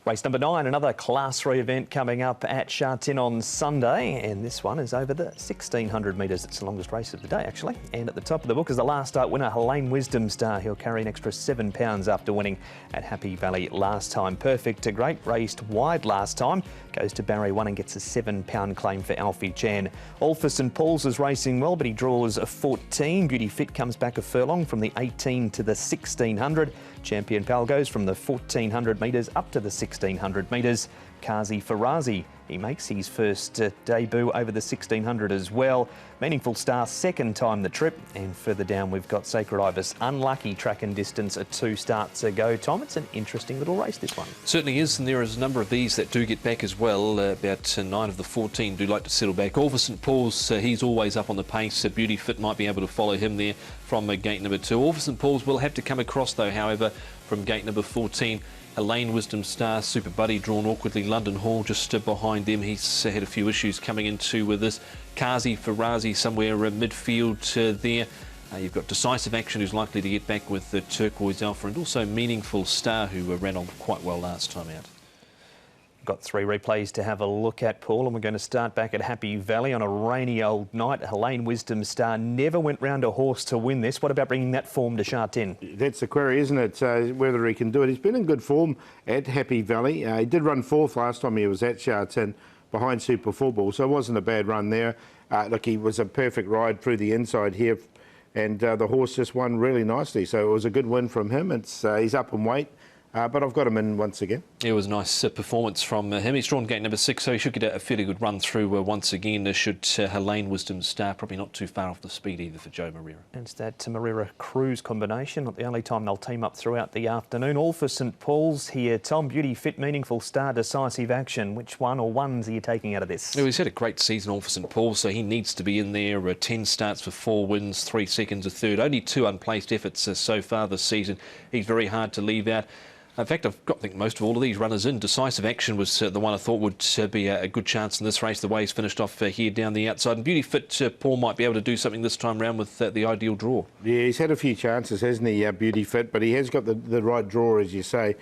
Race number 9, another Class 3 event coming up at Sha Tin on Sunday, and this one is over the 1600 metres. It's the longest race of the day, actually. And at the top of the book is the last start winner, Helene Wisdom Star. He'll carry an extra £7 after winning at Happy Valley last time. Perfect to Great raced wide last time. Goes to barrier 1 and gets a £7 claim for Alfie Chan. All for St Paul's is racing well, but he draws a 14. Beauty Fit comes back a furlong from the 18 to the 1600. Champion Pal goes from the 1400 metres up to the 1600 metres. Kazi Farazi, he makes his first debut over the 1600 as well. Meaningful Star, second time the trip. And further down we've got Sacred Ibis, unlucky track and distance, 2 starts ago. Tom, it's an interesting little race, this one. Certainly is, and there is a number of these that do get back as well. About 9 of the 14 do like to settle back. All for St Paul's, he's always up on the pace. Beauty Fit might be able to follow him there from gate number 2. All for St Paul's will have to come across though, however, from gate number 14. Helene Wisdom Star, Super Buddy drawn awkwardly. London Hall just behind them. He's had a few issues coming into with this. Kazi Farazi somewhere midfield there. You've got Decisive Action, who's likely to get back with the Turquoise Alpha, and also Meaningful Star, who ran on quite well last time out. Got 3 replays to have a look at, Paul, and we're going to start back at Happy Valley on a rainy old night. Helene Wisdom Star never went round a horse to win this. What about bringing that form to Sha Tin? That's the query, isn't it? Whether he can do it. He's been in good form at Happy Valley. He did run 4th last time he was at Sha Tin behind Super Football, so it wasn't a bad run there. Look, he was a perfect ride through the inside here, and the horse just won really nicely, so it was a good win from him. He's up in weight. But I've got him in once again. It was a nice performance from him. He's drawn gate number 6, so he should get a fairly good run through once again. Should Helene Wisdom Star, probably not too far off the speed either for Joe Moreira. And it's that Moreira Cruise combination, not the only time they'll team up throughout the afternoon. All for St Paul's here. Tom, Beauty Fit, Meaningful Star, Decisive Action. Which one or ones are you taking out of this? Well, he's had a great season, All for St Paul's, so he needs to be in there. 10 starts for 4 wins, 3 seconds, a third. Only 2 unplaced efforts so far this season. He's very hard to leave out. In fact, I think most of all of these runners in. Decisive Action was the one I thought would be a good chance in this race, the way he's finished off here down the outside. And Beauty Fit, Paul might be able to do something this time round with the ideal draw. Yeah, he's had a few chances, hasn't he, Beauty Fit, but he has got the right draw, as you say.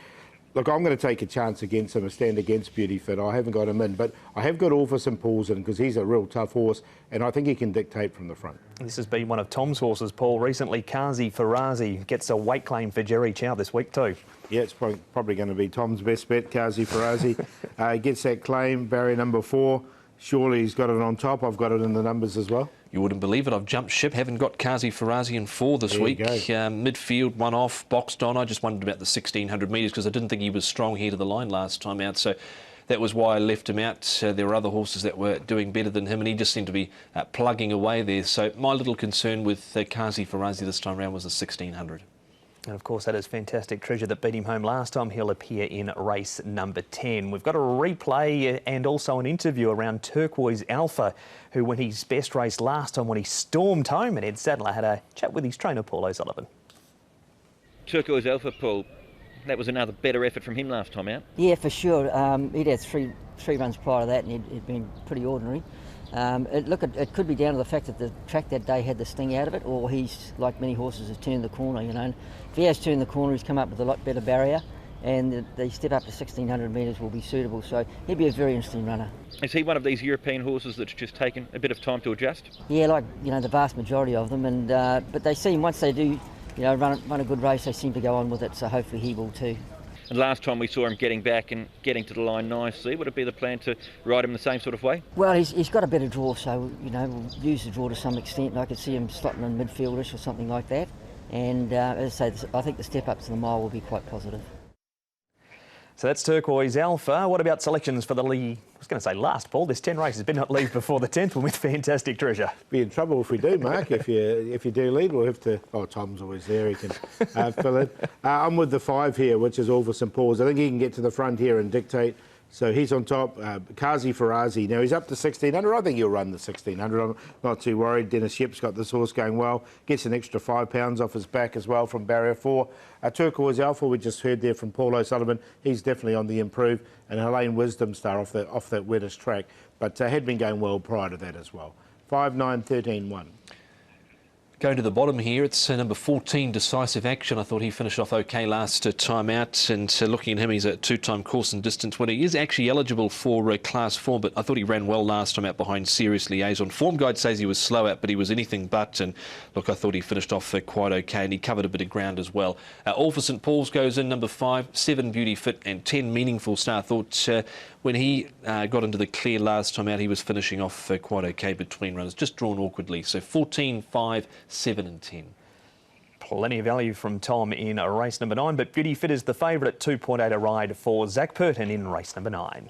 Look, I'm going to take a chance against him, a stand against Beauty Fit. I haven't got him in, but I have got All for St Paul's in because he's a real tough horse, and I think he can dictate from the front. This has been one of Tom's horses, Paul. Recently, Kazi Farazi gets a weight claim for Jerry Chow this week too. Yeah, it's probably going to be Tom's best bet, Kazi Farazi. Gets that claim, barrier number 4. Surely he's got it on top. I've got it in the numbers as well. You wouldn't believe it. I've jumped ship. Haven't got Kazi Farazi in 4 this week. Midfield, 1 off, boxed on. I just wondered about the 1600 metres because I didn't think he was strong here to the line last time out. So that was why I left him out. There were other horses that were doing better than him, and he just seemed to be plugging away there. So my little concern with Kazi Farazi this time around was the 1600. And of course, that is Fantastic Treasure that beat him home last time. He'll appear in race number 10. We've got a replay and also an interview around Turquoise Alpha, who won his best race last time when he stormed home. And Ed Sadler had a chat with his trainer, Paul O'Sullivan. Turquoise Alpha, Paul, that was another better effort from him last time out. Yeah, for sure. He'd had three runs prior to that, and he'd been pretty ordinary. It could be down to the fact that the track that day had the sting out of it, or he's, like many horses, has turned the corner, you know. And if he has turned the corner, he's come up with a lot better barrier, and the step up to 1600 metres will be suitable, so he'd be a very interesting runner. Is he one of these European horses that's just taken a bit of time to adjust? Yeah, like, you know, the vast majority of them, and but they seem, once they do, you know, run a good race, they seem to go on with it, so hopefully he will too. And last time we saw him getting back and getting to the line nicely. Would it be the plan to ride him the same sort of way? Well, he's got a better draw, so, you know, we'll use the draw to some extent. I could see him slotting in midfieldish or something like that. And as I say, I think the step up to the mile will be quite positive. So that's Turquoise Alpha. What about selections for the lead? I was going to say last, Paul. There's 10 races, but not leave before the 10th one with Fantastic Treasure. Be in trouble if we do, Mark. if you do lead, we'll have to... Oh, Tom's always there. He can fill in. I'm with the 5 here, which is All for St Paul's. I think he can get to the front here and dictate. So he's on top. Kazi Farazi. Now he's up to 1600. I think he'll run the 1600. I'm not too worried. Dennis Yep's got this horse going well. Gets an extra £5 off his back as well from barrier 4. Turquoise Alpha, we just heard there from Paul O'Sullivan. He's definitely on the improve. And Helene Wisdom Star off that wettest track. But had been going well prior to that as well. 5, 9, 13, 1. Going to the bottom here, it's number 14, Decisive Action. I thought he finished off okay last time out, and looking at him, he's a two-time course and distance winner. He is actually eligible for Class 4, but I thought he ran well last time out behind Serious Liaison. Form Guide says he was slow out, but he was anything but, and look, I thought he finished off quite okay, and he covered a bit of ground as well. All for St Paul's goes in number 5, 7 Beauty Fit, and 10 Meaningful Star. I thought when he got into the clear last time out, he was finishing off quite okay between runners, just drawn awkwardly. So 14, 5, 7 and 10. Plenty of value from Tom in race number 9, but Beauty Fit is the favourite at 2.8 a ride for Zach Purton in race number 9.